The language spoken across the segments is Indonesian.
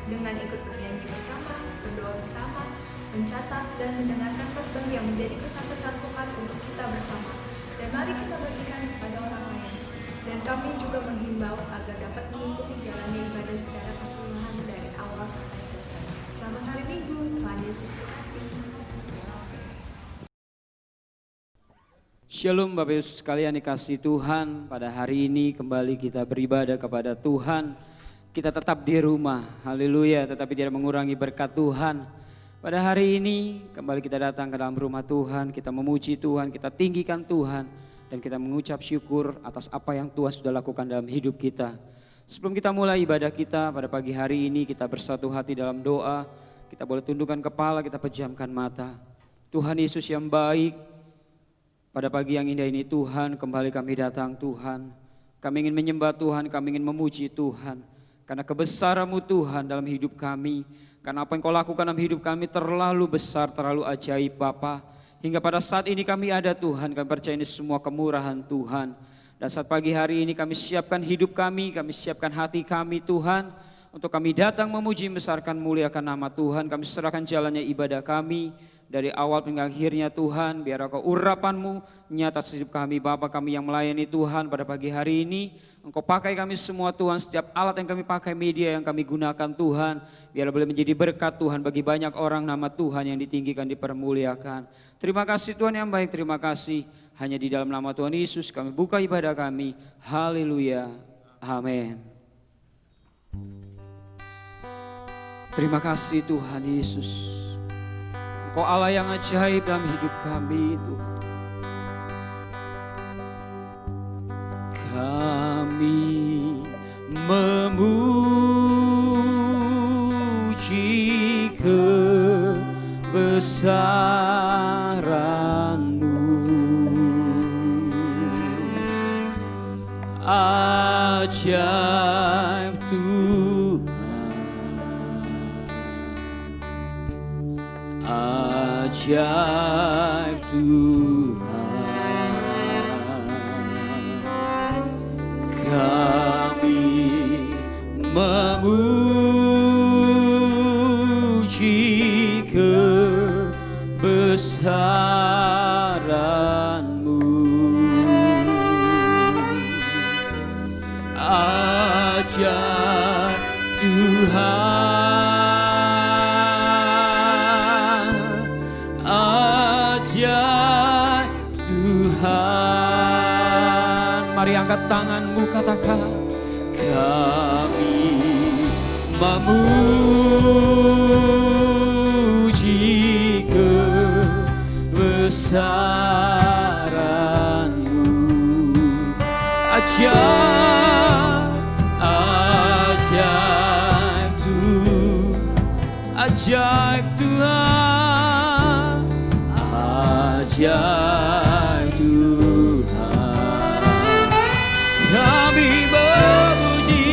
dengan ikut bernyanyi bersama, berdoa bersama, mencatat dan mendengarkan khotbah yang menjadi pesan-pesan Tuhan untuk kita bersama. Dan mari kita bagikan kepada orang lain. Dan kami juga menghimbau agar dapat mengikuti jalannya ibadah secara keseluruhan dari awal sampai selesai. Selamat hari Minggu, Tuhan Yesus berkati. Shalom Bapak Ibu sekalian dikasihi Tuhan, pada hari ini kembali kita beribadah kepada Tuhan. Kita tetap di rumah, haleluya, tetapi tidak mengurangi berkat Tuhan. Pada hari ini kembali kita datang ke dalam rumah Tuhan, kita memuji Tuhan, kita tinggikan Tuhan, dan kita mengucap syukur atas apa yang Tuhan sudah lakukan dalam hidup kita. Sebelum kita mulai ibadah kita pada pagi hari ini, kita bersatu hati dalam doa, kita boleh tundukkan kepala, kita pejamkan mata. Tuhan Yesus yang baik, pada pagi yang indah ini Tuhan, kembali kami datang Tuhan. Kami ingin menyembah Tuhan, kami ingin memuji Tuhan. Karena kebesaran-Mu Tuhan dalam hidup kami. Karena apa yang Kau lakukan dalam hidup kami terlalu besar, terlalu ajaib Bapa. Hingga pada saat ini kami ada Tuhan, kami percaya ini semua kemurahan Tuhan. Dan saat pagi hari ini kami siapkan hidup kami siapkan hati kami Tuhan. Untuk kami datang memuji, membesarkan, muliakan nama Tuhan. Kami serahkan jalannya ibadah kami. Dari awal hingga akhirnya Tuhan, biar Kau urapan-Mu nyata hidup kami Bapa, kami yang melayani Tuhan pada pagi hari ini. Engkau pakai kami semua Tuhan, setiap alat yang kami pakai, media yang kami gunakan Tuhan, biar boleh menjadi berkat Tuhan bagi banyak orang, nama Tuhan yang ditinggikan, dipermuliakan. Terima kasih Tuhan yang baik, terima kasih. Hanya di dalam nama Tuhan Yesus kami buka ibadah kami. Haleluya, amin. Terima kasih Tuhan Yesus. Engkau Allah yang ajaib dalam hidup kami Tuhan. Kami memuji kebesaran-Mu, ajaib Tuhan, ajaib Tuhan. Kami memuji kebesaran-Mu, ajaib Tuhan, ajaib Tuhan. Mari angkat tanganmu, katakan, kami memuji kebesaran-Mu, ajaib, ajaib Tuhan, ajaib Tuhan, ajaib Tuhan. Kami memuji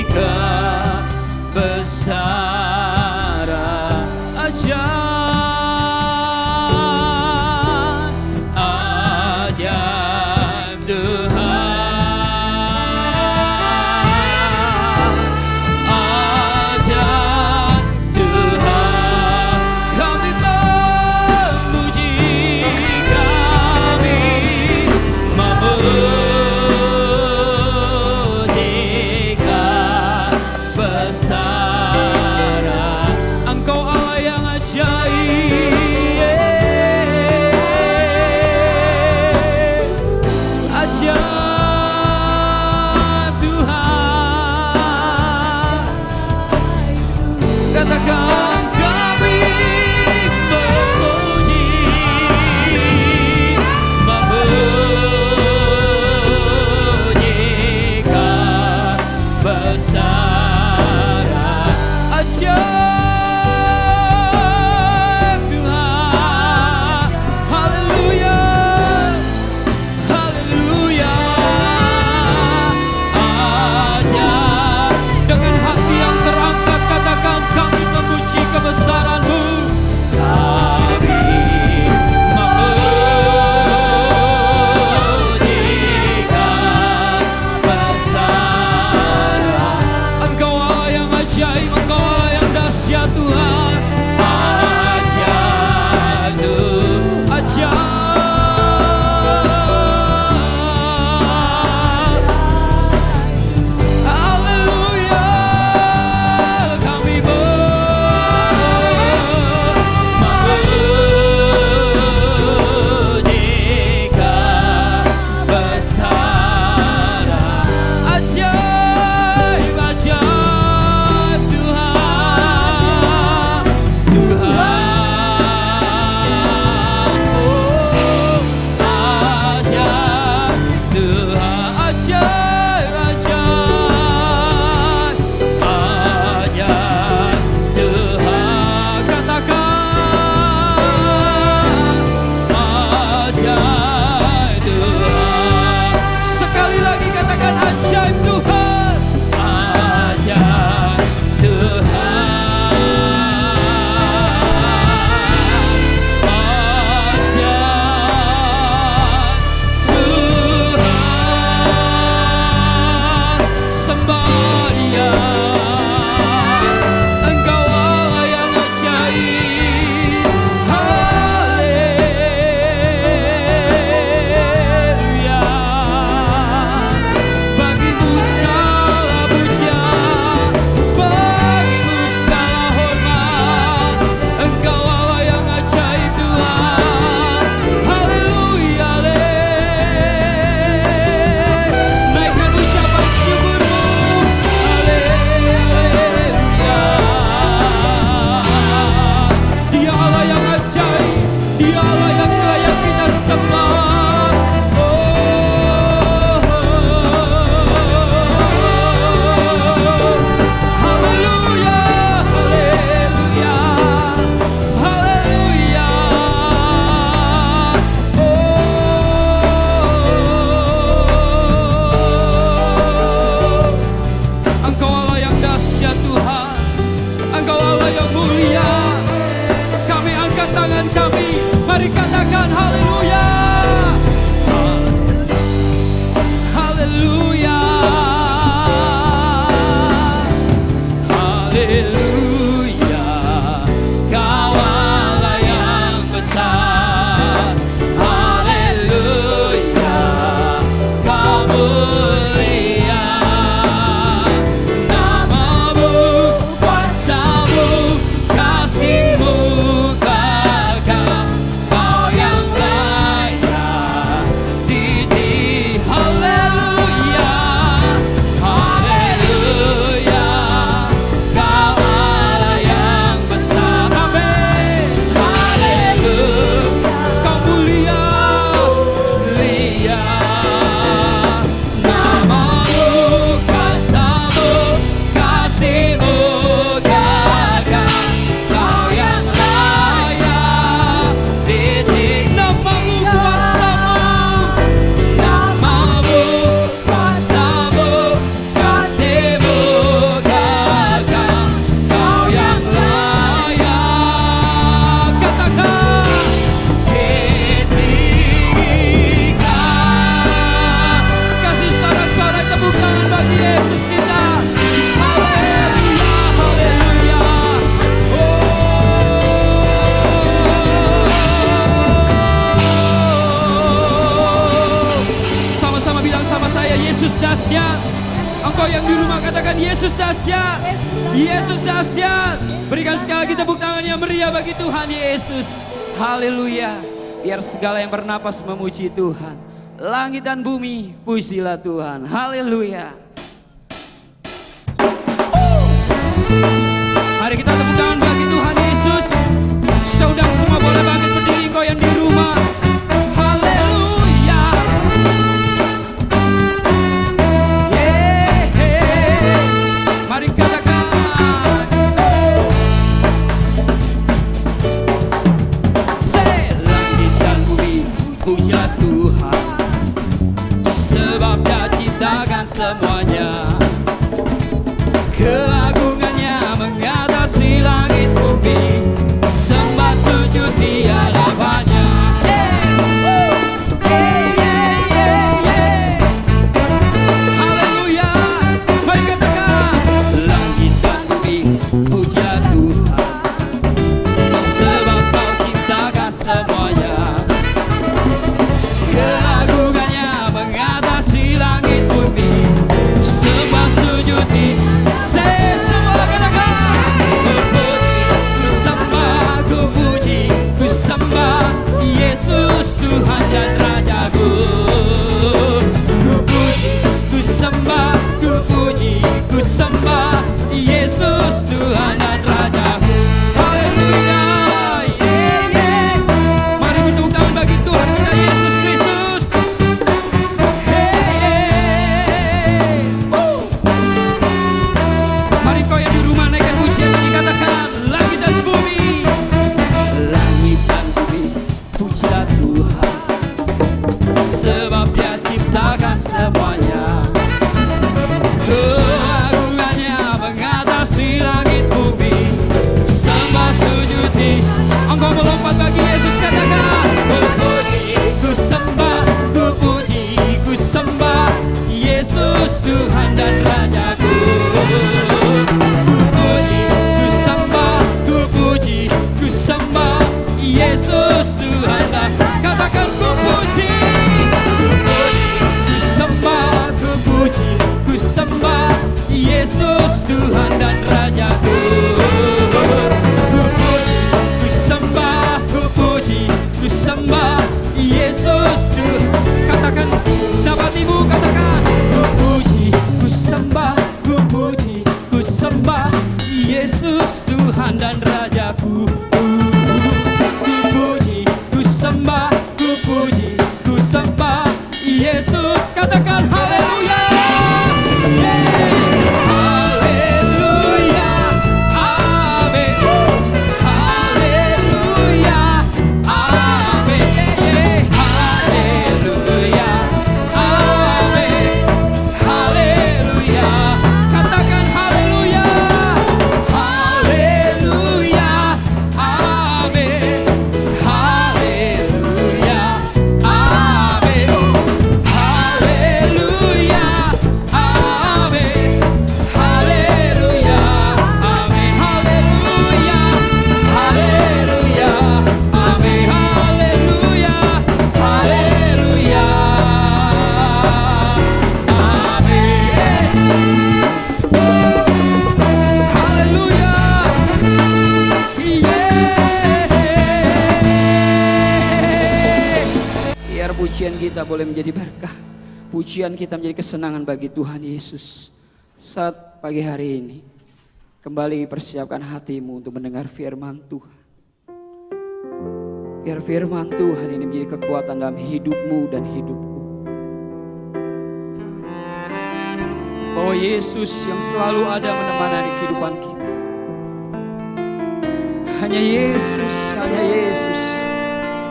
kebesaran, ajaib, ajaib Tuhan, ajaib Engkau yang di rumah katakan Yesus dahsyat. Yesus dahsyat. Berikan sekali lagi tepuk tangan yang meriah bagi Tuhan Yesus. Haleluya. Biar segala yang bernapas memuji Tuhan. Langit dan bumi pujilah Tuhan. Haleluya. Mari kita tepuk tangan bagi Tuhan Yesus. Saudara semua boleh bangkit berdiri, engkau yang di rumah. Haleluya. Mari katakan. Langit dan bumi pujilah Tuhan, sebab Dia ciptakan semuanya. Keagungannya mengatasi langit bumi, sembah sujud di hadapannya. Haleluya. Mari katakan. Langit dan bumi pujilah Tuhan, sebab Kau ciptakan semuanya. Keagungannya mengatasi langit bumi, sembah sujud di semua katakan. Ku puji, ku sembah Yesus Tuhan dan Rajaku. Ku puji, ku sembah, ku puji, ku sembah Yesus Tuhan dan Rajaku. Haleluya. Mari bertepuk tangan bagi Tuhan kita Yesus Kristus. Mari kau yang di rumah naikkan pujian dan dikatakan. Langit dan bumi, langit dan bumi pujilah Tuhan, sebab Dia ciptakan semuanya. Keagungannya mengatasi langit bumi, sembah sujud di. Engkau melompat bagi Yesus katakan. Ku puji, ku sembah, ku puji, ku sembah Yesus Tuhan dan Rajaku. Ku puji, ku sembah Yesus Tuhan dan. Katakan ku puji, ku sembah, ku puji, ku sembah Yesus Tuhan dan Rajaku. Ku puji, ku sembah, ku puji, ku sembah Yesus Tuhan. Katakan, dapat ibu katakan. Ku puji, ku sembah, ku puji, ku sembah Yesus Tuhan dan Rajaku. Ku puji, ku sembah, ku puji, ku sembah Yesus. Katakan haleluya. Haleluya. Amin. Haleluya. Amin. Haleluya. Amin. Haleluya. Katakan haleluya. Haleluya. Amin. Haleluya. Amin. Haleluya. pujian kita boleh menjadi berkah. Pujian kita menjadi kesenangan bagi Tuhan Yesus. Saat pagi hari ini, kembali persiapkan hatimu untuk mendengar firman Tuhan. Biar firman Tuhan ini menjadi kekuatan dalam hidupmu dan hidupku. Bahwa Yesus yang selalu ada menemani kehidupan kita. Hanya Yesus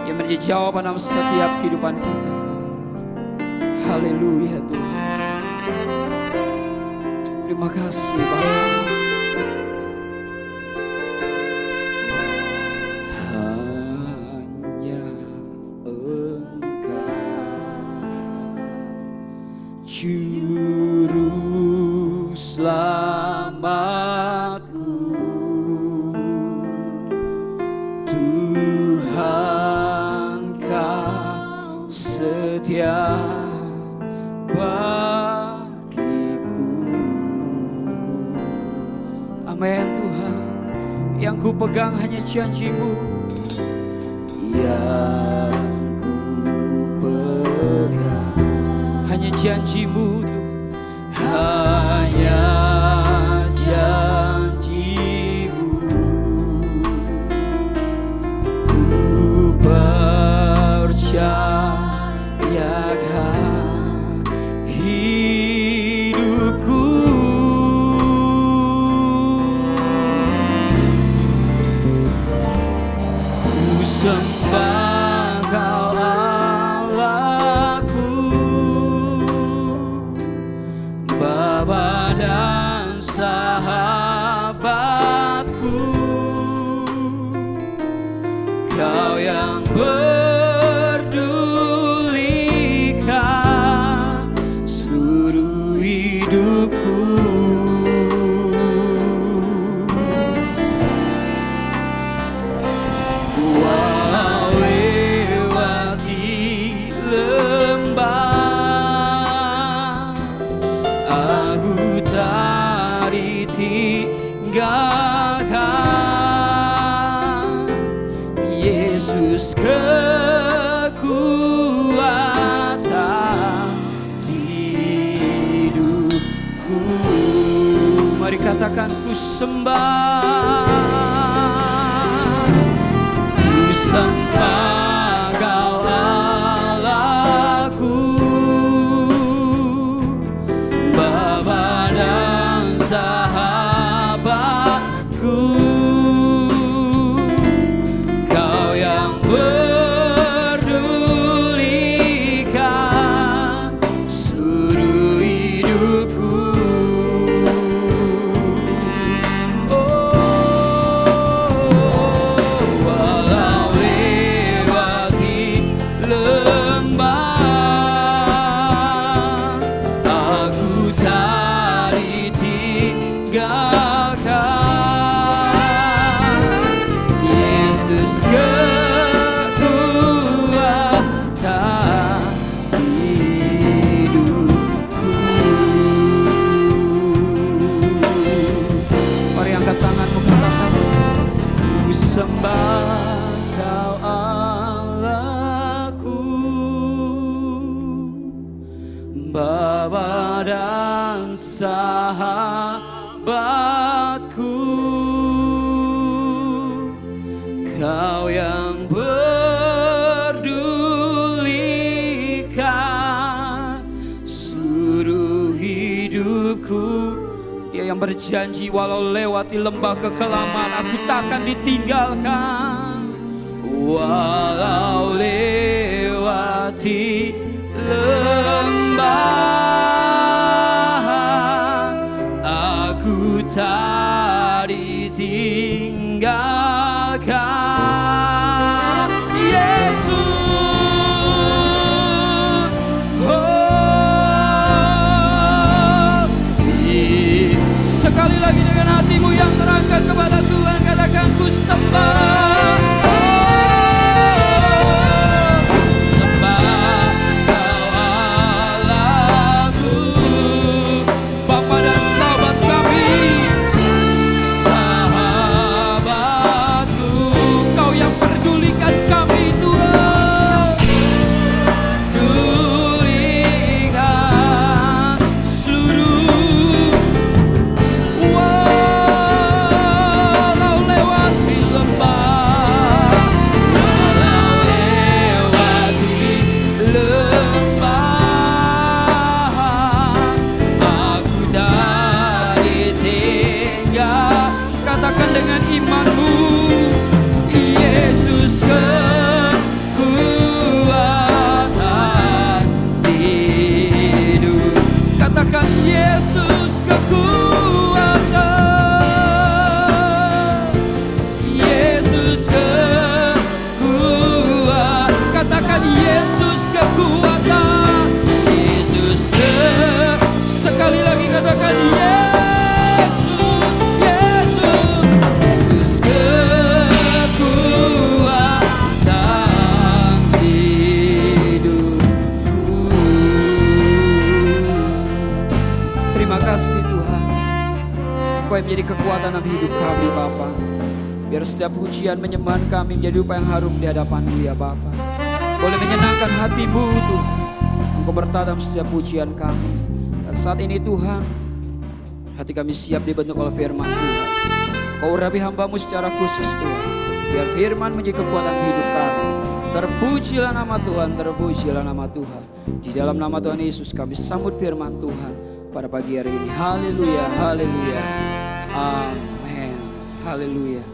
yang menjadi jawaban dalam setiap kehidupan kita. Haleluya Tuhan. Terima kasih Bapa. Hanya Engkau Juru Selamatku, Tuhan Kau setia bagiku. Amin Tuhan. Yang ku pegang hanya janji-Mu, yang ku pegang hanya janji-Mu, hanya janji-Mu. Ku percayakan hidupku. Ku sembah Kau Allahku, Bapa dan sahabatku. Kau yang berdulikan seluruh hidupku. Walau lewati lembah, aku tak ditinggalkan. Yesus kekuatan hidupku. Mari katakan, ku sembah, ku sembah Kau Allahku, Bapa dan sahabatku. Kau yang berdulikan seluruh hidupku. Oh, walau lewati lembah, aku tak ditinggalkan. Yesus kekuatan hidupku. Mari angkat tanganmu, katakan, ku sembah Kau Allahku, Bapa dan sahabatku. Kau yang berdulikan seluruh hidupku. Dia yang berjanji, walau lewati lembah kekelaman, aku takkan ditinggalkan. Walau lewati lembah, aku tak ditinggalkan. Yesus, oh, sekali lagi dengan hatimu yang terangkat kepada Tuhan, katakan, ku sembah, oh, sembah Katakan Yesus kekuatan, Yesus kekuatan. Katakan Yesus kekuatan, Yesus sekali lagi katakan Yesus, Yesus, Yesus kekuatan hidupku. Terima kasih Tuhan, Engkau yang menjadi kekuatan dalam hidup kami Bapa. Biar setiap pujian menyembahan kami menjadi upaya yang harum di hadapan-Mu ya Bapa. Boleh menyenangkan hati-Mu Tuhan, Engkau bertahan dalam setiap pujian kami. Dan saat ini Tuhan, hati kami siap dibentuk oleh firman Tuhan. Kau urapi hamba-Mu secara khusus Tuhan, biar firman menjadi kekuatan hidup kami. Terpujilah nama Tuhan, terpujilah nama Tuhan. Di dalam nama Tuhan Yesus kami sambut firman Tuhan pada pagi hari ini. Haleluya, haleluya, amin, haleluya.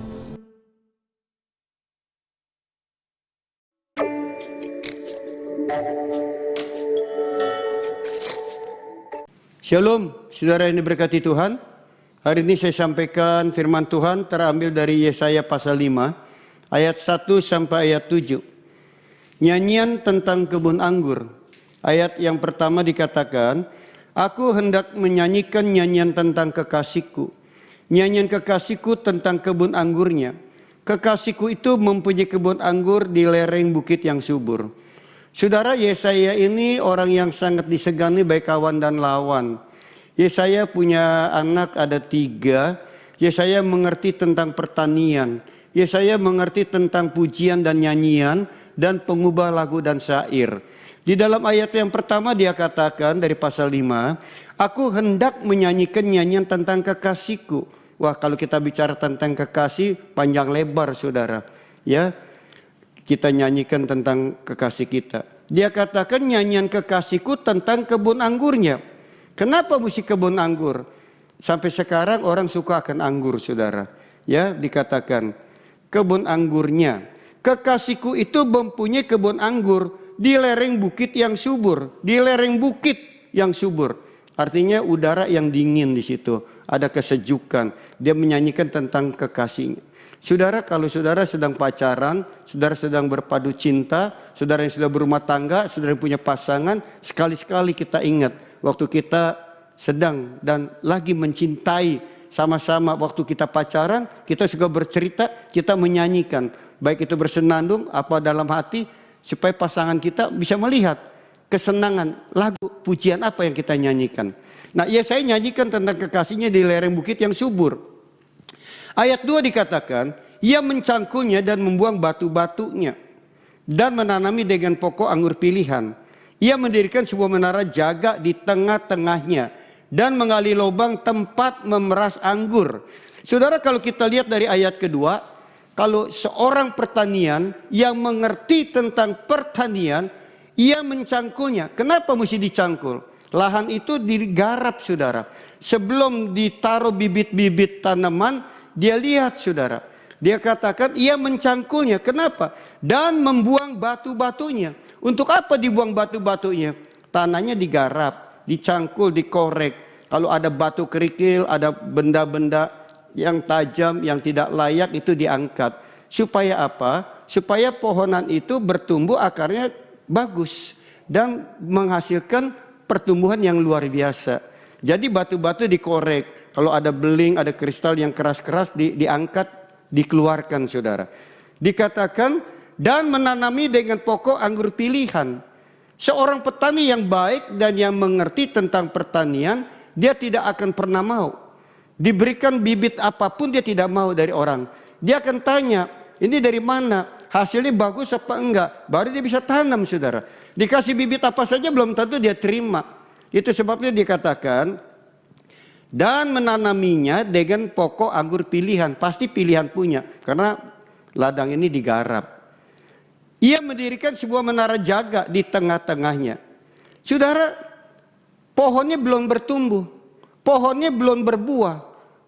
Shalom, saudara yang diberkati Tuhan. Hari ini saya sampaikan firman Tuhan terambil dari Yesaya pasal 5, ayat 1 sampai ayat 7. Nyanyian tentang kebun anggur. Ayat yang pertama dikatakan, aku hendak menyanyikan nyanyian tentang kekasihku. Nyanyian kekasihku tentang kebun anggurnya. Kekasihku itu mempunyai kebun anggur di lereng bukit yang subur. Saudara, Yesaya ini orang yang sangat disegani baik kawan dan lawan. Yesaya punya anak ada 3. Yesaya mengerti tentang pertanian. Yesaya mengerti tentang pujian dan nyanyian dan pengubah lagu dan syair. Di dalam ayat yang pertama dia katakan dari pasal 5, aku hendak menyanyikan nyanyian tentang kekasihku. Wah, kalau kita bicara tentang kekasih panjang lebar saudara. Ya, kita nyanyikan tentang kekasih kita. Dia katakan nyanyian kekasihku tentang kebun anggurnya. Kenapa mesti kebun anggur? Sampai sekarang orang suka akan anggur saudara. Ya, dikatakan kebun anggurnya. Kekasihku itu mempunyai kebun anggur di lereng bukit yang subur. Di lereng bukit yang subur. Artinya udara yang dingin di situ. Ada kesejukan. Dia menyanyikan tentang kekasihnya. Saudara, kalau saudara sedang pacaran, saudara sedang berpadu cinta, saudara yang sudah berumah tangga, saudara yang punya pasangan, sekali-sekali kita ingat waktu kita sedang dan lagi mencintai sama-sama waktu kita pacaran, kita juga bercerita, kita menyanyikan. Baik itu bersenandung apa dalam hati, supaya pasangan kita bisa melihat kesenangan, lagu, pujian apa yang kita nyanyikan. Nah, saya nyanyikan tentang kekasihnya di lereng bukit yang subur. Ayat 2 dikatakan, ia mencangkulnya dan membuang batu-batunya dan menanami dengan pokok anggur pilihan. Ia mendirikan sebuah menara jaga di tengah-tengahnya dan menggali lubang tempat memeras anggur. Saudara, kalau kita lihat dari ayat kedua, kalau seorang pertanian yang mengerti tentang pertanian, ia mencangkulnya. Kenapa mesti dicangkul? Lahan itu digarap saudara. Sebelum ditaruh bibit-bibit tanaman, dia lihat saudara, dia katakan ia mencangkulnya. Kenapa? Dan membuang batu-batunya. Untuk apa dibuang batu-batunya? Tanahnya digarap, dicangkul, dikorek. Kalau ada batu kerikil, ada benda-benda yang tajam, yang tidak layak itu diangkat. Supaya apa? Supaya pohonan itu bertumbuh akarnya bagus. Dan menghasilkan pertumbuhan yang luar biasa. Jadi batu-batu dikorek. Kalau ada beling, ada kristal yang keras-keras diangkat, dikeluarkan saudara. Dikatakan dan menanami dengan pokok anggur pilihan. Seorang petani yang baik dan yang mengerti tentang pertanian, dia tidak akan pernah mau. Diberikan bibit apapun dia tidak mau dari orang. Dia akan tanya, ini dari mana? Hasilnya bagus apa enggak? Baru dia bisa tanam saudara. Dikasih bibit apa saja belum tentu dia terima. Itu sebabnya dikatakan dan menanaminya dengan pokok anggur pilihan. Pasti pilihan punya. Karena ladang ini digarap. Ia mendirikan sebuah menara jaga di tengah-tengahnya. Saudara, pohonnya belum bertumbuh. Pohonnya belum berbuah.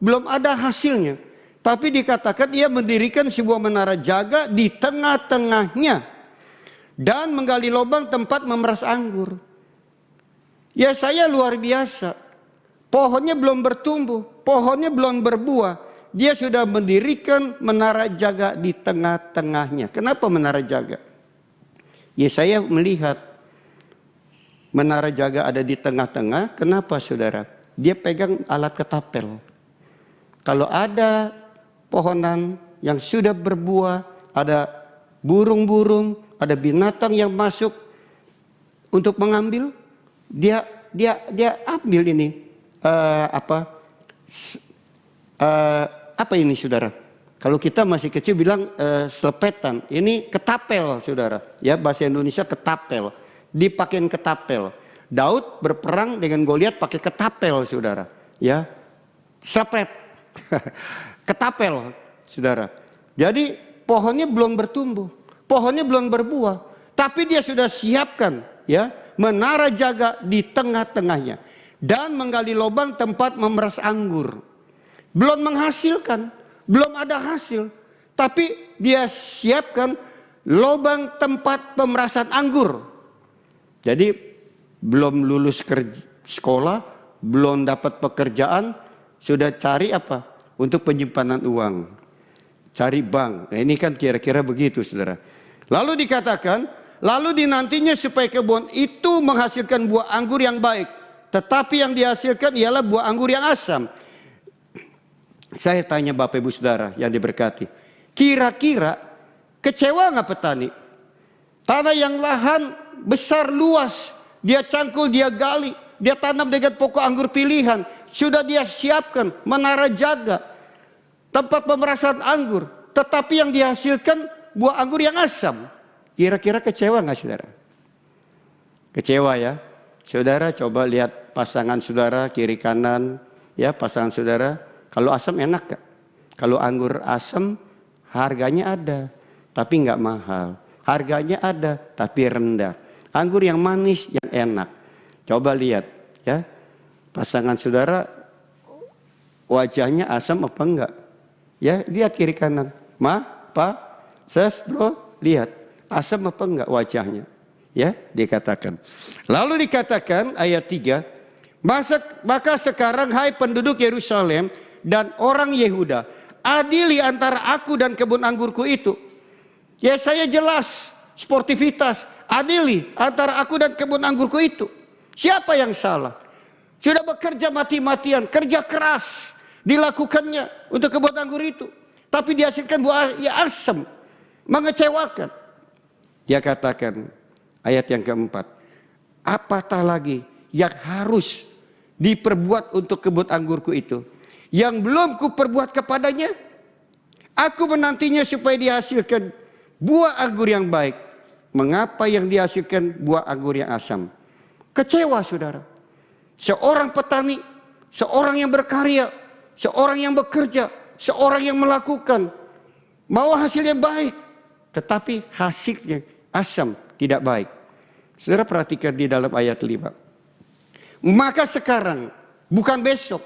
Belum ada hasilnya. Tapi dikatakan ia mendirikan sebuah menara jaga di tengah-tengahnya. Dan menggali lubang tempat memeras anggur. Yesaya luar biasa. Pohonnya belum bertumbuh, pohonnya belum berbuah. Dia sudah mendirikan menara jaga di tengah-tengahnya. Kenapa menara jaga? Yesaya melihat menara jaga ada di tengah-tengah. Kenapa saudara? Dia pegang alat ketapel. Kalau ada pohonan yang sudah berbuah, ada burung-burung, ada binatang yang masuk untuk mengambil, dia ambil ini. Apa ini saudara? Kalau kita masih kecil bilang selepetan, ini ketapel saudara. Ya, bahasa Indonesia ketapel, dipakein ketapel. Daud berperang dengan Goliat pakai ketapel saudara. Ya, selepet, ketapel saudara. Jadi pohonnya belum bertumbuh, pohonnya belum berbuah, tapi dia sudah siapkan ya menara jaga di tengah-tengahnya. Dan menggali lubang tempat memeras anggur. Belum menghasilkan, belum ada hasil. Tapi dia siapkan lubang tempat pemerasan anggur. Jadi belum lulus sekolah, belum dapat pekerjaan, sudah cari apa? Untuk penyimpanan uang. Cari bank. Nah, ini kan kira-kira begitu saudara. Lalu dikatakan, lalu dinantinya supaya kebun itu menghasilkan buah anggur yang baik. Tetapi yang dihasilkan ialah buah anggur yang asam. Saya tanya Bapak Ibu Saudara yang diberkati. Kira-kira kecewa nggak petani? Tanah yang lahan besar luas. Dia cangkul, dia gali. Dia tanam dengan pokok anggur pilihan. Sudah dia siapkan menara jaga. Tempat pemerasan anggur. Tetapi yang dihasilkan buah anggur yang asam. Kira-kira kecewa nggak saudara? Kecewa ya. Saudara coba lihat pasangan saudara kiri kanan, ya pasangan saudara. Kalau asam enak gak? Kalau anggur asam harganya ada, tapi nggak mahal. Harganya ada, tapi rendah. Anggur yang manis yang enak. Coba lihat, ya pasangan saudara wajahnya asam apa enggak? Ya lihat kiri kanan, ma, pa, ses, bro, lihat asam apa enggak wajahnya? Ya, dikatakan. Lalu dikatakan ayat 3, maka sekarang hai penduduk Yerusalem dan orang Yehuda, adili antara aku dan kebun anggurku itu. Ya saya jelas, sportivitas, adili antara aku dan kebun anggurku itu. Siapa yang salah? Sudah bekerja mati-matian, kerja keras dilakukannya untuk kebun anggur itu. Tapi dihasilkan buah ya asam, mengecewakan. Dia katakan, ayat yang keempat, apatah lagi yang harus diperbuat untuk kebun anggurku itu, yang belum kuperbuat kepadanya? Aku menantinya supaya dihasilkan buah anggur yang baik. Mengapa yang dihasilkan buah anggur yang asam? Kecewa saudara. Seorang petani, seorang yang berkarya, seorang yang bekerja, seorang yang melakukan, mau hasilnya baik, tetapi hasilnya asam, tidak baik. Saudara perhatikan di dalam ayat 5. Maka sekarang, bukan besok,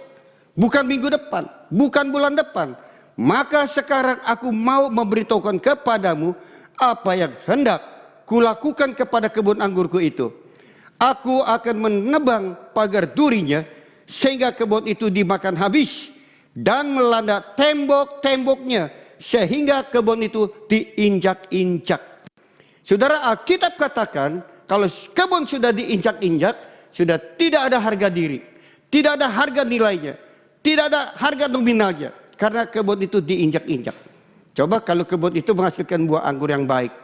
bukan minggu depan, bukan bulan depan. Maka sekarang aku mau memberitahukan kepadamu apa yang hendak kulakukan kepada kebun anggurku itu. Aku akan menebang pagar durinya sehingga kebun itu dimakan habis dan melanda tembok-temboknya sehingga kebun itu diinjak-injak. Saudara, Alkitab katakan kalau kebun sudah diinjak-injak, sudah tidak ada harga diri, tidak ada harga nilainya, tidak ada harga nominalnya, karena kebun itu diinjak-injak. Coba kalau kebun itu menghasilkan buah anggur yang baik,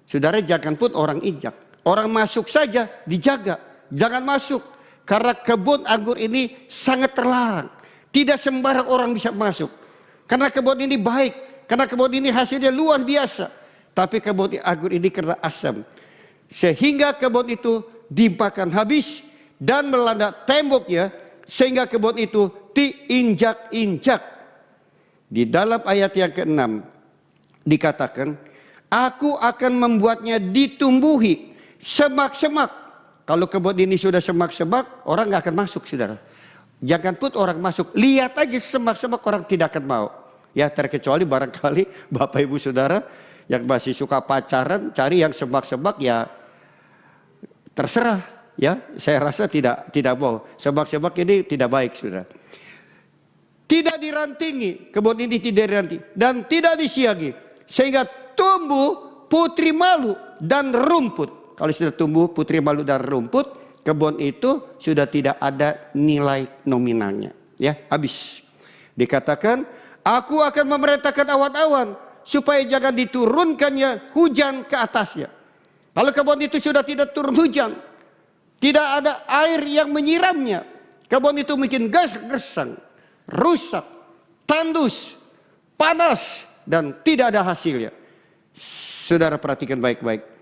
saudara jangan pun orang injak, orang masuk saja dijaga, jangan masuk, karena kebun anggur ini sangat terlarang, tidak sembarang orang bisa masuk, karena kebun ini baik, karena kebun ini hasilnya luar biasa. Tapi kebun anggur ini kena asam. Sehingga kebun itu dimakan habis dan melanda temboknya. Sehingga kebun itu diinjak-injak. Di dalam ayat yang ke-6 dikatakan, aku akan membuatnya ditumbuhi semak-semak. Kalau kebun ini sudah semak-semak, orang gak akan masuk saudara. Jangan pun orang masuk, lihat aja semak-semak orang tidak akan mau. Ya terkecuali barangkali Bapak Ibu Saudara yang masih suka pacaran, cari yang semak-semak ya terserah. Ya, saya rasa tidak bohong. Sebab ini tidak baik, saudara. Tidak dirantingi, kebun ini tidak dirantingi dan tidak disiagi, sehingga tumbuh putri malu dan rumput. Kalau sudah tumbuh putri malu dan rumput, kebun itu sudah tidak ada nilai nominalnya. Ya, habis. Dikatakan, aku akan memerintahkan awan-awan supaya jangan diturunkannya hujan ke atasnya. Kalau kebun itu sudah tidak turun hujan, tidak ada air yang menyiramnya, kebun itu mungkin gersang, rusak, tandus, panas, dan tidak ada hasilnya. Saudara perhatikan baik-baik.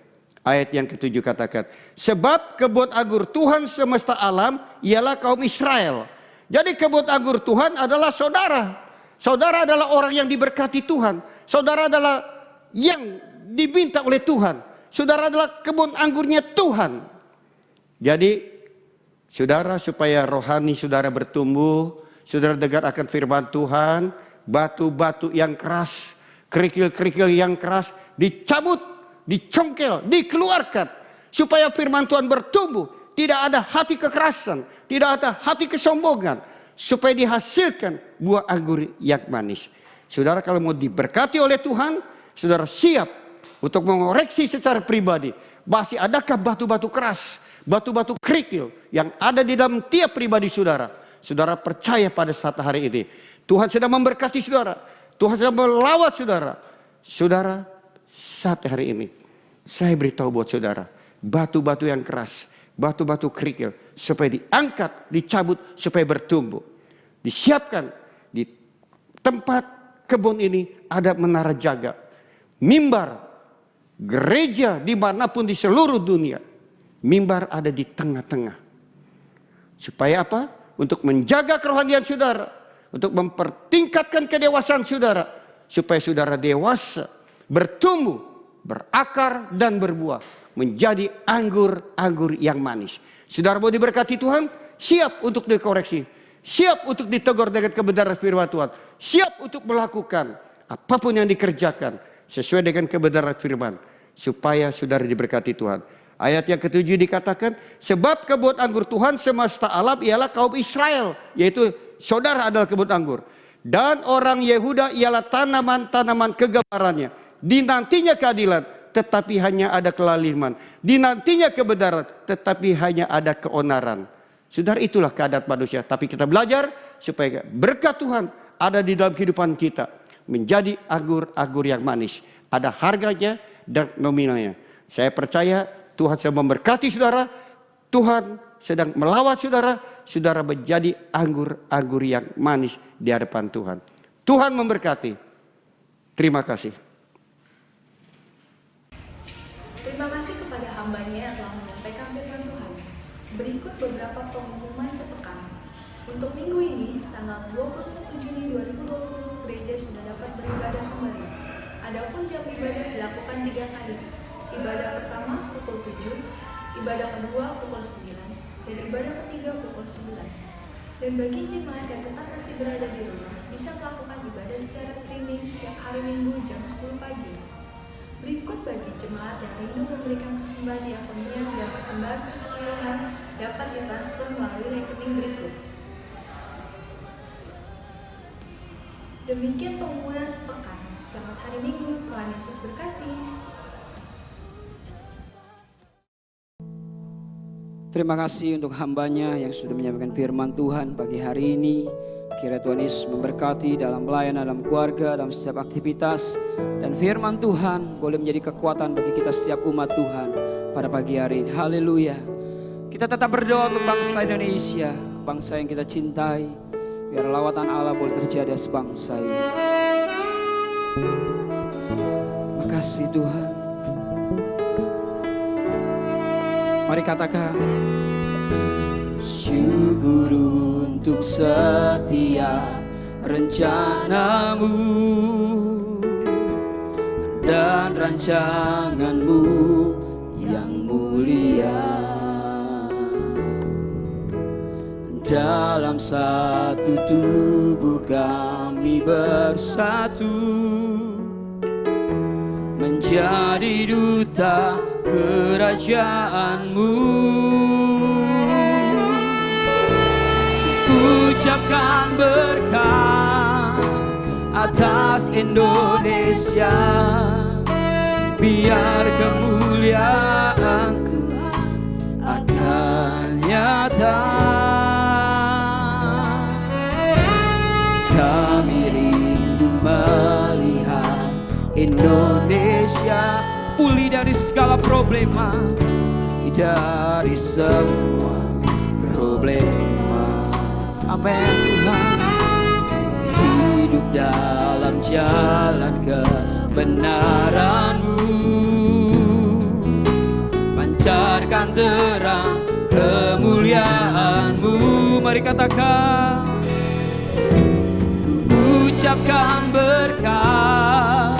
Ayat yang ke-7 katakan, sebab kebun anggur Tuhan semesta alam ialah kaum Israel. Jadi kebun anggur Tuhan adalah saudara. Saudara adalah orang yang diberkati Tuhan. Saudara adalah yang diminta oleh Tuhan. Saudara adalah kebun anggurnya Tuhan. Jadi saudara, supaya rohani saudara bertumbuh, saudara dengar akan firman Tuhan, batu-batu yang keras, kerikil-kerikil yang keras dicabut, dicongkel, dikeluarkan, supaya firman Tuhan bertumbuh. Tidak ada hati kekerasan, tidak ada hati kesombongan, supaya dihasilkan buah anggur yang manis. Saudara, kalau mau diberkati oleh Tuhan, saudara siap untuk mengoreksi secara pribadi. Masih adakah batu-batu keras, batu-batu kerikil yang ada di dalam tiap pribadi saudara? Saudara percaya pada saat hari ini, Tuhan sedang memberkati saudara, Tuhan sedang melawat saudara. Saudara, saat hari ini saya beritahu buat saudara, batu-batu yang keras, batu-batu kerikil, supaya diangkat, dicabut, supaya bertumbuh. Disiapkan di tempat kebun ini ada menara jaga, mimbar, gereja dimanapun di seluruh dunia. Mimbar ada di tengah-tengah. Supaya apa? Untuk menjaga kerohanian saudara, untuk mempertingkatkan kedewasaan saudara, supaya saudara dewasa, bertumbuh, berakar dan berbuah, menjadi anggur-anggur yang manis. Saudara mau diberkati Tuhan? Siap untuk dikoreksi, siap untuk ditegur dengan kebenaran firman Tuhan, siap untuk melakukan apapun yang dikerjakan sesuai dengan kebenaran firman, supaya saudara diberkati Tuhan. Ayat yang ke-7 dikatakan, sebab kebun anggur Tuhan semesta alam ialah kaum Israel, yaitu saudara adalah kebun anggur. Dan orang Yehuda ialah tanaman-tanaman kegemarannya. Dinantinya keadilan, tetapi hanya ada kelaliman. Dinantinya kebenaran, tetapi hanya ada keonaran. Saudara, itulah keadaan manusia. Tapi kita belajar supaya berkat Tuhan ada di dalam kehidupan kita, menjadi anggur-anggur yang manis. Ada harganya dan nominalnya. Saya percaya Tuhan sedang memberkati saudara, Tuhan sedang melawat saudara, saudara menjadi anggur-anggur yang manis di hadapan Tuhan. Tuhan memberkati. Terima kasih. Terima kasih kepada hambanya yang telah menyampaikan firman Tuhan. Berikut beberapa pengumuman sepekan. Untuk minggu ini, tanggal 21 Juni 2020, gereja sudah dapat beribadah kembali. Adapun jam ibadah dilakukan 3 kali. Ibadah pertama pukul 7, ibadah kedua pukul 9, dan ibadah ketiga pukul 11. Dan bagi jemaat yang tetap masih berada di rumah, bisa melakukan ibadah secara streaming setiap hari Minggu jam 10 pagi. Berikut bagi jemaat yang rindu memberikan persembahan di akunnya dan persembahan persepuluhan dapat ditransfer melalui rekening berikut. Demikian pengumuman sepekan. Selamat hari Minggu, Tuhan Yesus berkati. Terima kasih untuk hambanya yang sudah menyampaikan firman Tuhan pagi hari ini. Kiranya Tuhan Yesus memberkati dalam pelayanan, dalam keluarga, dalam setiap aktivitas. Dan firman Tuhan boleh menjadi kekuatan bagi kita setiap umat Tuhan pada pagi hari ini. Haleluya. Kita tetap berdoa untuk bangsa Indonesia, bangsa yang kita cintai. Biar lawatan Allah boleh terjadi atas bangsa ini. Makasih Tuhan. Mari katakan, syukur untuk setiap rencanamu dan rancanganmu yang mulia. Dalam satu tubuh kami bersatu, menjadi duta kerajaanmu. ucapkan berkat atas Indonesia, biar kemuliaan Tuhan akan nyata. Kami rindu melihat Indonesia pulih dari segala problema, dari semua problema. Amin Tuhan. Hidup dalam jalan kebenaran-Mu, pancarkan terang kemuliaan-Mu. Mari katakan, ucapkan berkat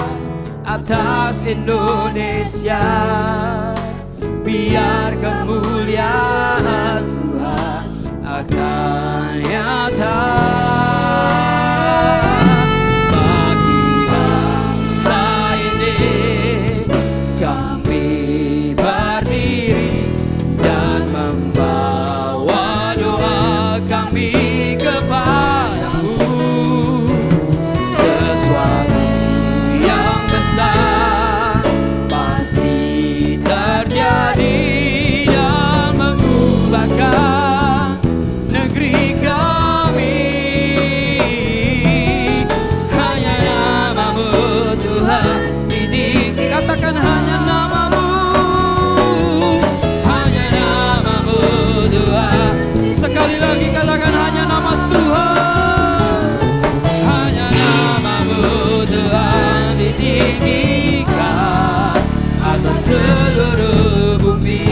atas Indonesia, biar kemuliaan Tuhan akan nyata. Bagi bangsa ini kami berdiri dan membawa doa kami kepadamu. Sesuatu yang besar pasti terjadi dan mengubahkan negeri kami. Hanya nama-Mu Tuhan ditinggi. Katakan hanya nama-Mu, hanya nama-Mu Tuhan. Sekali lagi katakan hanya nama Tuhan, hanya nama-Mu Tuhan ditinggikan atas seluruh bumi.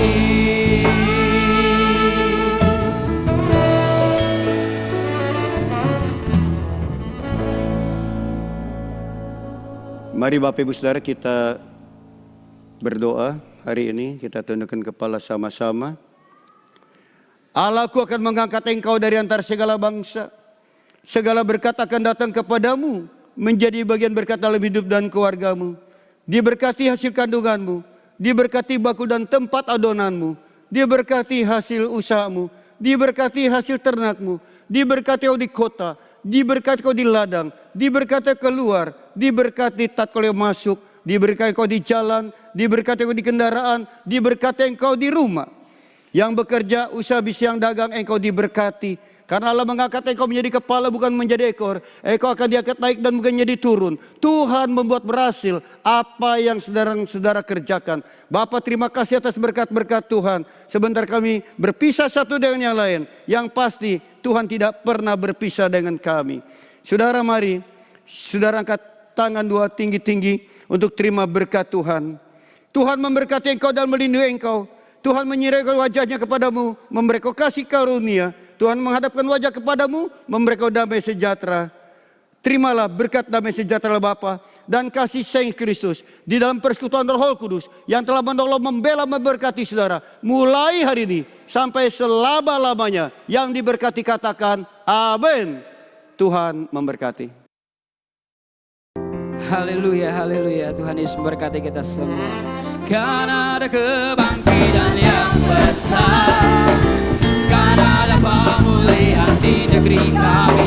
Mari Bapak Ibu Saudara kita berdoa hari ini, kita tundukkan kepala sama-sama. Allahku akan mengangkat engkau dari antara segala bangsa. Segala berkat akan datang kepadamu, menjadi bagian berkat dalam hidup dan keluargamu. Diberkati hasil kandunganmu, diberkati baku dan tempat adonanmu, diberkati hasil usahamu, diberkati hasil ternakmu, diberkati kau di kota, diberkati kau di ladang, diberkati keluar, diberkati tatkala masuk, diberkati kau di jalan, diberkati kau di kendaraan, diberkati engkau di rumah. Yang bekerja, usaha bisiang dagang, engkau diberkati. Karena Allah mengangkat engkau menjadi kepala bukan menjadi ekor. Engkau akan diangkat naik dan bukan menjadi turun. Tuhan membuat berhasil apa yang saudara kerjakan. Bapa terima kasih atas berkat-berkat Tuhan. Sebentar kami berpisah satu dengan yang lain. Yang pasti Tuhan tidak pernah berpisah dengan kami. Saudara mari, saudara angkat tangan dua tinggi-tinggi untuk terima berkat Tuhan. Tuhan memberkati engkau dan melindungi engkau. Tuhan menyerahkan wajahnya kepadamu, memberi kau kasih karunia. Tuhan menghadapkan wajah kepadamu, memberi kau damai sejahtera. Terimalah berkat damai sejahtera Bapa dan kasih sayang Kristus di dalam persekutuan Roh Kudus yang telah menolong, membela, memberkati saudara mulai hari ini sampai selama-lamanya. Yang diberkati katakan amin. Tuhan memberkati. Haleluya, haleluya. Tuhan Yesus memberkati kita semua. Karena ada kebangkitan yang besar, karena ada pemulihan di negeri kami.